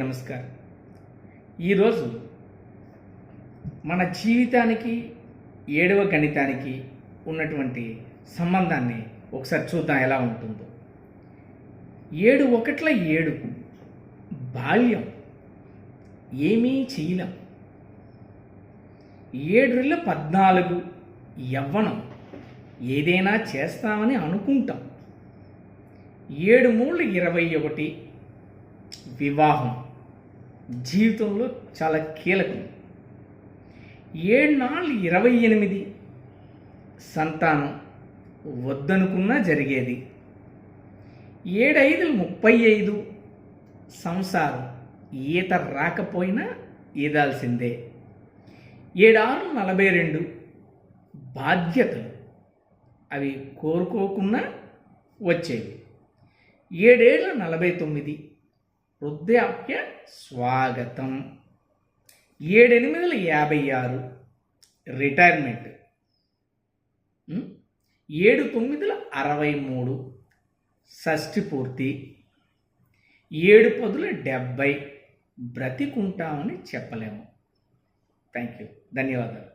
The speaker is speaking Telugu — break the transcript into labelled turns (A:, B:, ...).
A: నమస్కారం. ఈరోజు మన జీవితానికి 7వ గణితానికి ఉన్నటువంటి సంబంధాన్ని ఒకసారి చూద్దాం ఎలా ఉంటుందో. 7 ఒకట్ల 7 బాల్యం, ఏమీ చేయలేం. 7 14 యవ్వనం, ఏదైనా చేస్తామని అనుకుంటాం. 7 21 వివాహం, జీవితంలో చాలా కీలకం. 7 28 సంతానం, వద్దనుకున్నా జరిగేది. 7 35 సంసారం, ఈత రాకపోయినా ఈదాల్సిందే. 7 42 బాధ్యతలు, అవి కోరుకోకున్నా వచ్చేవి. 7 49 వృద్ధాప్య స్వాగతం. 7 56 రిటైర్మెంట్. 7 63 షష్ఠి పూర్తి. 7 70 బ్రతికుంటామని చెప్పలేము. థ్యాంక్ యూ, ధన్యవాదాలు.